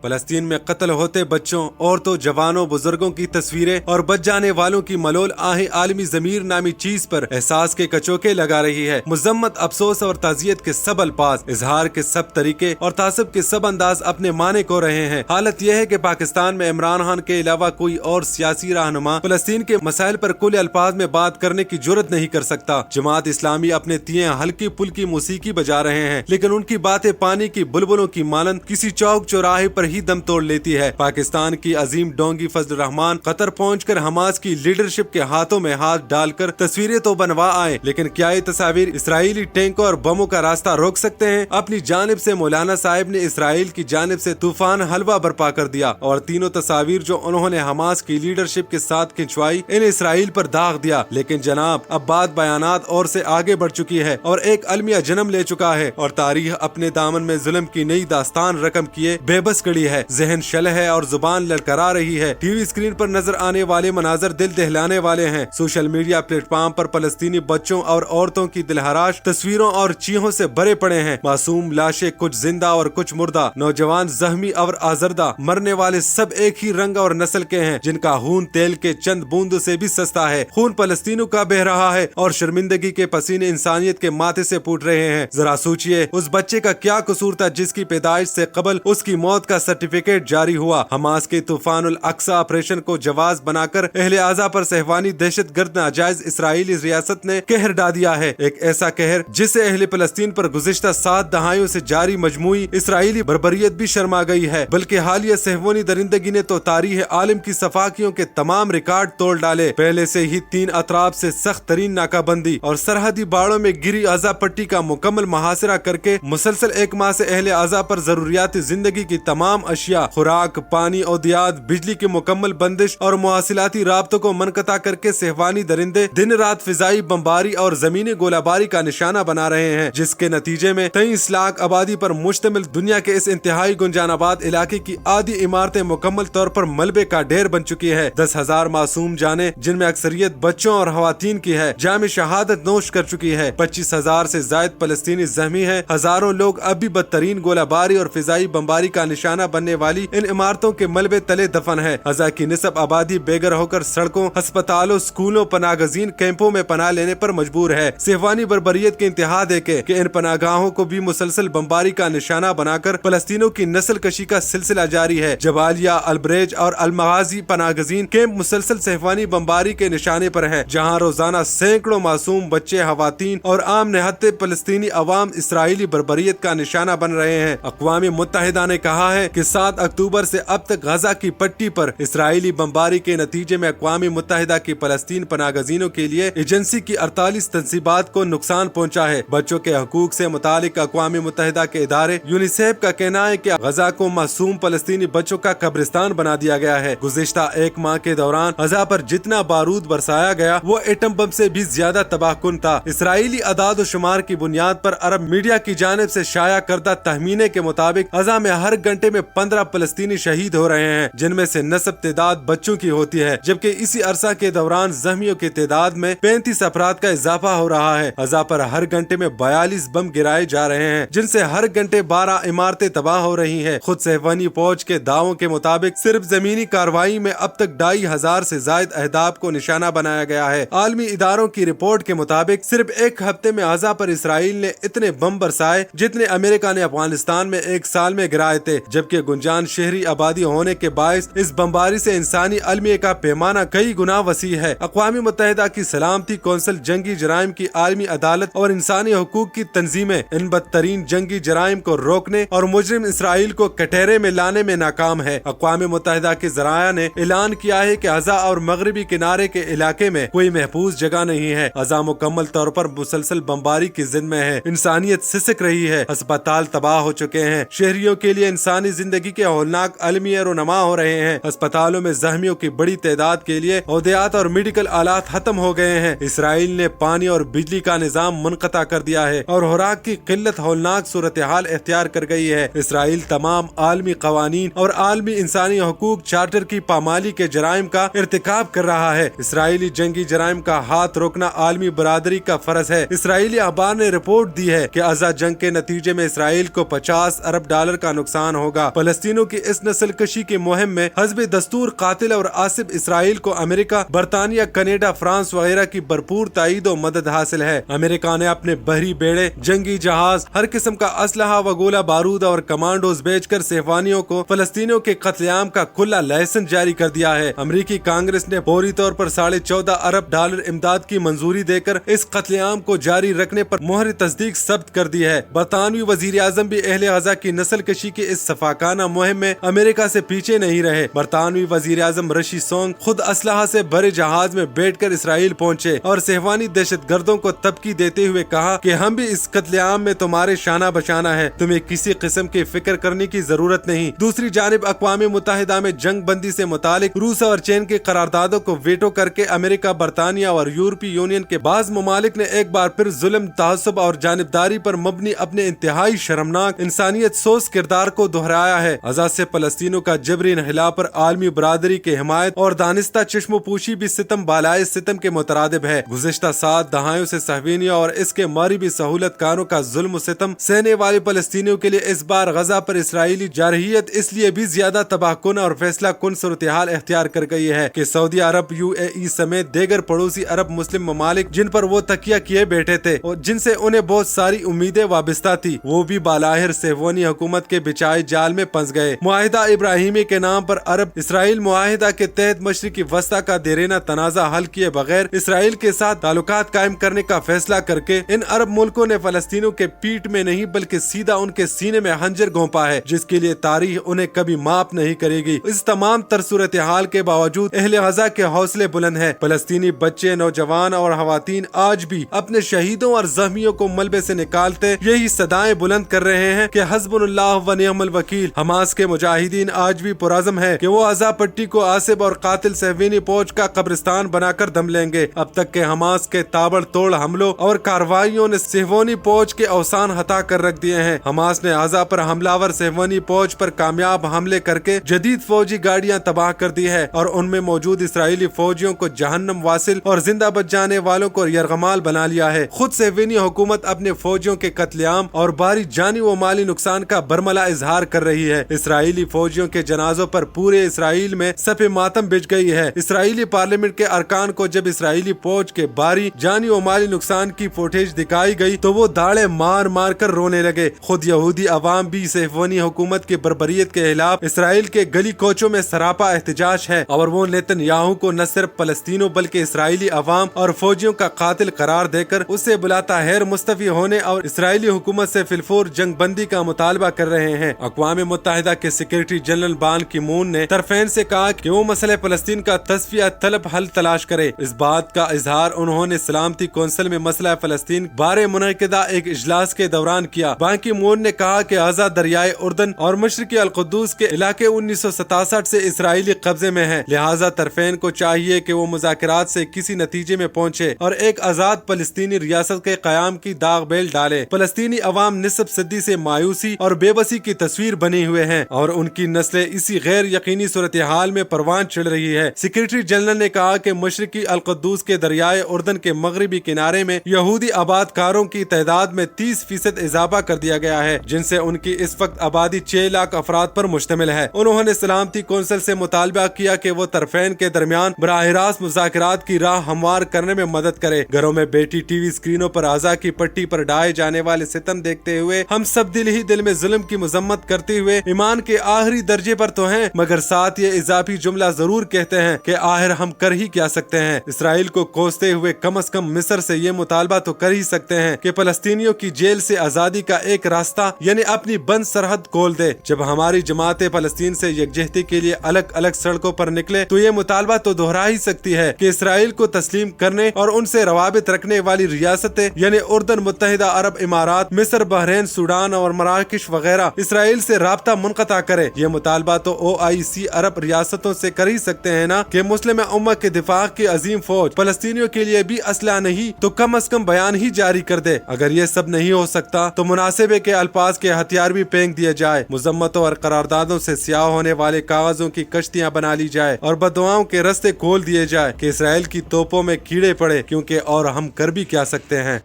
فلسطین میں قتل ہوتے بچوں، عورتوں، جوانوں، بزرگوں کی تصویریں اور بچ جانے والوں کی ملول آہیں عالمی ضمیر نامی چیز پر احساس کے کچوکے لگا رہی ہے۔ مذمت، افسوس اور تعزیت کے سب الفاظ، اظہار کے سب طریقے اور تعصب کے سب انداز اپنے معنی کو رہے ہیں۔ حالت یہ ہے کہ پاکستان میں عمران خان کے علاوہ کوئی اور سیاسی رہنما فلسطین کے مسائل پر کھلے الفاظ میں بات کرنے کی جرت نہیں کر سکتا۔ جماعت اسلامی اپنے تئیں ہلکی پھلکی موسیقی بجا رہے ہیں، لیکن ان کی باتیں پانی کی بلبلوں کی مانند کسی چوک چوراہے پر ہی دم توڑ لیتی ہے۔ پاکستان کی عظیم ڈونگی فضل الرحمان قطر پہنچ کر حماس کی لیڈرشپ کے ہاتھوں میں ہاتھ ڈال کر تصویریں تو بنوا آئے، لیکن کیا یہ تصاویر اسرائیلی ٹینکوں اور بموں کا راستہ روک سکتے ہیں؟ اپنی جانب سے مولانا صاحب نے اسرائیل کی جانب سے طوفان حلوہ برپا کر دیا اور تینوں تصاویر جو انہوں نے حماس کی لیڈرشپ کے ساتھ کھنچوائی انہیں اسرائیل پر داغ دیا۔ لیکن جناب اب بات بیانات اور سے آگے بڑھ چکی ہے اور ایک المیہ جنم لے چکا ہے اور تاریخ اپنے دامن میں ظلم کی نئی داستان رقم کیے بے بس کڑی ہے۔ ذہن شل ہے اور زبان لڑکرا رہی ہے۔ ٹی وی اسکرین پر نظر آنے والے مناظر دل دہلانے والے ہیں۔ سوشل میڈیا پلیٹ فارم پر فلسطینی بچوں اور عورتوں کی دلہراش تصویروں اور چیخوں سے بھرے پڑے ہیں۔ معصوم لاشیں کچھ زندہ اور کچھ مردہ، نوجوان زخمی اور آزردہ، مرنے والے سب ایک ہی رنگ اور نسل کے ہیں جن کا خون تیل کے چند بوندوں سے بھی سستا ہے۔ خون فلسطینیوں کا بہ رہا ہے اور شرمندگی کے پسینے انسانیت کے ماتھے سے پھوٹ رہے ہیں۔ ذرا سوچئے اس بچے کا کیا قصور تھا جس کی پیدائش سے قبل اس کی موت کا سرٹیفکیٹ جاری ہوا۔ حماس کے طوفان الاقصی آپریشن کو جواز بنا کر اہل اعضا پر صہیونی دہشت گرد ناجائز اسرائیلی ریاست نے قہر ڈال دیا ہے، ایک ایسا قہر جسے اہل فلسطین پر گزشتہ 7 دہائیوں سے جاری مجموعی اسرائیلی بربریت بھی شرما گئی ہے، بلکہ حالیہ صہیونی درندگی نے تو تاریخ عالم کی صفاقیوں کے تمام ریکارڈ توڑ ڈالے۔ پہلے سے ہی 3 اطراف سے سخت ترین ناکہ بندی اور سرحدی باڑوں میں گری اعضا پٹی کا مکمل محاصرہ کر کے مسلسل 1 ماہ سے اہل اعضا پر ضروریات زندگی کی تمام اشیاء، خوراک، پانی، ادویات، بجلی کی مکمل بندش اور مواصلاتی رابطوں کو منقطع کر کے صہیونی درندے دن رات فضائی بمباری اور زمینی گولہ باری کا نشانہ بنا رہے ہیں، جس کے نتیجے میں 23 لاکھ آبادی پر مشتمل دنیا کے اس انتہائی گنجان آباد علاقے کی آدھی عمارتیں مکمل طور پر ملبے کا ڈھیر بن چکی ہے۔ 10,000 معصوم جانیں جن میں اکثریت بچوں اور خواتین کی ہے جام شہادت نوش کر چکی ہے۔ 25,000 سے زائد فلسطینی زخمی ہیں۔ ہزاروں لوگ اب بھی بدترین گولہ باری اور فضائی بمباری کا نشانہ بننے والی ان عمارتوں کے ملبے تلے دفن ہے۔ غزہ کی نصف آبادی بے گھر ہو کر سڑکوں، ہسپتالوں، اسکولوں، پناہ گزین کیمپوں میں پناہ لینے پر مجبور ہے۔ صہیونی بربریت کے انتہا دے کے کہ ان پناہ گاہوں کو بھی مسلسل بمباری کا نشانہ بنا کر فلسطینیوں کی نسل کشی کا سلسلہ جاری ہے۔ جبالیہ، البریج اور المغازی پناہ گزین کیمپ مسلسل صہیونی بمباری کے نشانے پر ہے، جہاں روزانہ سینکڑوں معصوم بچے، خواتین اور عام نہتے فلسطینی عوام اسرائیلی بربریت کا نشانہ بن رہے ہیں۔ اقوام متحدہ نے کہا ہے کہ 7 اکتوبر سے اب تک غزہ کی پٹی پر اسرائیلی بمباری کے نتیجے میں اقوام متحدہ کی فلسطین پناہ گزینوں کے لیے ایجنسی کی 48 تنصیبات کو نقصان پہنچا ہے۔ بچوں کے حقوق سے متعلق اقوام متحدہ کے ادارے یونیسیف کا کہنا ہے کہ غزہ کو معصوم فلسطینی بچوں کا قبرستان بنا دیا گیا ہے۔ گزشتہ 1 ماہ کے دوران غزہ پر جتنا بارود برسایا گیا وہ ایٹم بم سے بھی زیادہ تباہ کن تھا۔ اسرائیلی اعداد و شمار کی بنیاد پر عرب میڈیا کی جانب سے شائع کردہ تخمینے کے مطابق غزہ میں ہر گھنٹے میں 15 فلسطینی شہید ہو رہے ہیں، جن میں سے نصف تعداد بچوں کی ہوتی ہے، جبکہ اسی عرصہ کے دوران زخمیوں کی تعداد میں 35 افراد کا اضافہ ہو رہا ہے۔ غزہ پر ہر گھنٹے میں 42 بم گرائے جا رہے ہیں، جن سے ہر گھنٹے 12 عمارتیں تباہ ہو رہی ہیں۔ خود صہیونی فوج کے دعووں کے مطابق صرف زمینی کارروائی میں اب تک 2,500 سے زائد اہداف کو نشانہ بنایا گیا ہے۔ عالمی اداروں کی رپورٹ کے مطابق صرف 1 ہفتے میں غزہ پر اسرائیل نے اتنے بم برسائے جتنے امریکہ نے افغانستان میں 1 سال میں گرائے تھے، جبکہ گنجان شہری آبادی ہونے کے باعث اس بمباری سے انسانی المیہ کا پیمانہ کئی گنا وسیع ہے۔ اقوام متحدہ کی سلامتی کونسل جنگی جرائم کی عالمی عدالت اور انسانی حقوق کی تنظیمیں ان بدترین جنگی جرائم کو روکنے اور مجرم اسرائیل کو کٹہرے میں لانے میں ناکام ہے۔ اقوام متحدہ کے ذرائع نے اعلان کیا ہے کہ غزہ اور مغربی کنارے کے علاقے میں کوئی محفوظ جگہ نہیں ہے۔ غزہ مکمل طور پر مسلسل بمباری کی زد میں ہے، انسانیت سسک رہی ہے، ہسپتال تباہ ہو چکے ہیں، شہریوں کے لیے انسانی زندگی کے ہولناک المیہ رونما ہو رہے ہیں، اسپتالوں میں زخمیوں کی بڑی تعداد کے لیے ادویات اور میڈیکل آلات ختم ہو گئے ہیں، اسرائیل نے پانی اور بجلی کا نظام منقطع کر دیا ہے اور خوراک کی قلت ہولناک صورتحال اختیار کر گئی ہے۔ اسرائیل تمام عالمی قوانین اور عالمی انسانی حقوق چارٹر کی پامالی کے جرائم کا ارتکاب کر رہا ہے۔ اسرائیلی جنگی جرائم کا ہاتھ روکنا عالمی برادری کا فرض ہے۔ اسرائیلی اخبار نے رپورٹ دی ہے کہ غزہ جنگ کے نتیجے میں اسرائیل کو $50 ارب کا نقصان ہوگا فلسطینیوں کی اس نسل کشی کی مہم میں حزب دستور قاتل اور آصف اسرائیل کو امریکہ، برطانیہ، کینیڈا، فرانس وغیرہ کی بھرپور تائید و مدد حاصل ہے۔ امریکہ نے اپنے بحری بیڑے، جنگی جہاز، ہر قسم کا اسلحہ و گولہ بارود اور کمانڈوز بیچ کر صہیونیوں کو فلسطینیوں کے قتل عام کا کھلا لائسنس جاری کر دیا ہے۔ امریکی کانگریس نے فوری طور پر $14.5 ارب امداد کی منظوری دے کر اس قتل عام کو جاری رکھنے پر مہر تصدیق ثبت کر دی ہے۔ برطانوی وزیر اعظم بھی اہل غزہ کی نسل کشی کی اس سفاکانہ مہم میں امریکہ سے پیچھے نہیں رہے۔ برطانوی وزیر اعظم رشی سونک خود اسلحہ سے بھرے جہاز میں بیٹھ کر اسرائیل پہنچے اور صہیونی دہشت گردوں کو تبکی دیتے ہوئے کہا کہ ہم بھی اس قتل عام میں تمہارے شانہ بشانہ ہے، تمہیں کسی قسم کی فکر کرنے کی ضرورت نہیں۔ دوسری جانب اقوام متحدہ میں جنگ بندی سے متعلق روس اور چین کی قراردادوں کو ویٹو کر کے امریکہ، برطانیہ اور یورپی یونین کے بعض ممالک نے ایک بار پھر ظلم، تعصب اور جانبداری پر مبنی اپنے انتہائی شرمناک انسانیت سوز کردار کو دہرایا ہے۔ غزہ سے فلسطینیوں کا جبری انخلا پر عالمی برادری کی حمایت اور دانستہ چشم پوشی بھی ستم بالائے ستم کے مترادف ہے۔ گزشتہ 7 دہائیوں سے صہیونیوں اور اس کے مغربی سہولت کاروں کا ظلم و ستم سہنے والے فلسطینیوں کے لیے اس بار غزہ پر اسرائیلی جارحیت اس لیے بھی زیادہ تباہ کن اور فیصلہ کن صورتحال اختیار کر گئی ہے کہ سعودی عرب، UAE سمیت دیگر پڑوسی عرب مسلم ممالک جن پر وہ تکیہ کیے بیٹھے تھے اور جن سے انہیں بہت ساری امیدیں وابستہ تھی، وہ بھی بالاخر صہیونی حکومت کے بچائے جال میں پھنس گئے۔ معاہدہ ابراہیمی کے نام پر عرب اسرائیل معاہدہ کے تحت مشرقی وسطی کا دیرینہ تنازع حل کیے بغیر اسرائیل کے ساتھ تعلقات قائم کرنے کا فیصلہ کر کے ان عرب ملکوں نے فلسطینیوں کے پیٹ میں نہیں بلکہ سیدھا ان کے سینے میں خنجر گھونپا ہے، جس کے لیے تاریخ انہیں کبھی معاف نہیں کرے گی۔ اس تمام تر صورتحال کے باوجود اہل غزہ کے حوصلے بلند ہیں۔ فلسطینی بچے، نوجوان اور خواتین آج بھی اپنے شہیدوں اور زخمیوں کو ملبے سے نکالتے یہی صدائیں بلند کر رہے ہیں کہ حسبنا اللہ و نعم الوکیل۔ حماس کے مجاہدین آج بھی پرعزم ہے کہ وہ غزہ پٹی کو آصف اور قاتل صہیونی فوج کا قبرستان بنا کر دم لیں گے۔ اب تک کے حماس کے تابڑ توڑ حملوں اور کارروائیوں نے صہیونی فوج کے اوسان ہتا کر رکھ دیے ہیں۔ حماس نے غزہ پر حملہ ور صہیونی فوج پر کامیاب حملے کر کے جدید فوجی گاڑیاں تباہ کر دی ہے اور ان میں موجود اسرائیلی فوجیوں کو جہنم واصل اور زندہ بچ جانے والوں کو یرغمال بنا لیا ہے۔ خود صہیونی حکومت اپنے فوجیوں کے قتل عام اور بھاری جانی و مالی نقصان کا برملا اظہار کر رہی ہے۔ اسرائیلی فوجیوں کے جنازوں پر پورے اسرائیل میں صف ماتم بچھ گئی ہے۔ اسرائیلی پارلیمنٹ کے ارکان کو جب اسرائیلی فوج کے بھاری جانی و مالی نقصان کی فوٹیج دکھائی گئی تو وہ داڑے مار مار کر رونے لگے۔ خود یہودی عوام بھی صہیونی حکومت کی بربریت کے خلاف اسرائیل کے گلی کوچوں میں سراپا احتجاج ہے اور وہ نیتن یاہو کو نہ صرف فلسطینیوں بلکہ اسرائیلی عوام اور فوجیوں کا قاتل قرار دے کر اسے بلاتا خیر مستعفی ہونے اور اسرائیلی حکومت سے فی الفور جنگ بندی کا مطالبہ کر رہے ہیں۔ اقوام متحدہ کے سیکریٹری جنرل بان کی مون نے طرفین سے کہا کہ وہ مسئلہ فلسطین کا تصفیہ طلب حل تلاش کرے۔ اس بات کا اظہار انہوں نے سلامتی کونسل میں مسئلہ فلسطین بارے منعقدہ ایک اجلاس کے دوران کیا۔ بان کی مون نے کہا کہ غزہ دریائے اردن اور مشرقی القدس کے علاقے 1967 سے اسرائیلی قبضے میں ہیں، لہٰذا طرفین کو چاہیے کہ وہ مذاکرات سے کسی نتیجے میں پہنچے اور ایک آزاد فلسطینی ریاست کے قیام کی داغ بیل ڈالے۔ فلسطینی عوام نصف صدی سے مایوسی اور بے بسی کی تصویر بنے ہوئے ہیں اور ان کی نسلیں اسی غیر یقینی صورتحال میں پروان چڑھ رہی ہے۔ سیکریٹری جنرل نے کہا کہ مشرقی القدس کے دریائے اردن کے مغربی کنارے میں یہودی آباد کاروں کی تعداد میں 30% اضافہ کر دیا گیا ہے، جن سے ان کی اس وقت آبادی 6 لاکھ افراد پر مشتمل ہے۔ انہوں نے سلامتی کونسل سے مطالبہ کیا کہ وہ طرفین کے درمیان براہ راست مذاکرات کی راہ ہموار کرنے میں مدد کرے۔ گھروں میں بیٹھی ٹی وی اسکرینوں پر غزہ کی پٹی پر ڈھائے جانے والے ستم دیکھتے ہوئے ہم سب دل ہی دل میں ظلم کی مذمت کرتے ہوئے ایمان کے آخری درجے پر تو ہیں، مگر ساتھ یہ اضافی جملہ ضرور کہتے ہیں کہ آخر ہم کر ہی کیا سکتے ہیں۔ اسرائیل کو کوستے ہوئے کم از کم مصر سے یہ مطالبہ تو کر ہی سکتے ہیں کہ فلسطینیوں کی جیل سے آزادی کا ایک راستہ یعنی اپنی بند سرحد کھول دے۔ جب ہماری جماعت فلسطین سے یکجہتی کے لیے الگ الگ سڑکوں پر نکلے تو یہ مطالبہ تو دہرا ہی سکتی ہے کہ اسرائیل کو تسلیم کرنے اور ان سے روابط رکھنے والی ریاستیں یعنی اردن، متحدہ عرب امارات، مصر، بحرین، سوڈان اور مراکش وغیرہ اسرائیل سے رابطہ منقطع کرے۔ یہ مطالبہ تو OIC عرب ریاستوں سے کر ہی سکتے ہیں نا کہ مسلم امت کے دفاع کی عظیم فوج فلسطینیوں کے لیے بھی اسلحہ نہیں تو کم از کم بیان ہی جاری کر دے۔ اگر یہ سب نہیں ہو سکتا تو مناسب ہے کہ الفاظ کے ہتھیار بھی پھینک دیے جائے، مذمتوں اور قراردادوں سے سیاہ ہونے والے کاغذوں کی کشتیاں بنا لی جائے اور بددعاؤں کے رستے کھول دیے جائے کہ اسرائیل کی توپوں میں کیڑے پڑے، کیونکہ اور ہم کر بھی کیا سکتے ہیں۔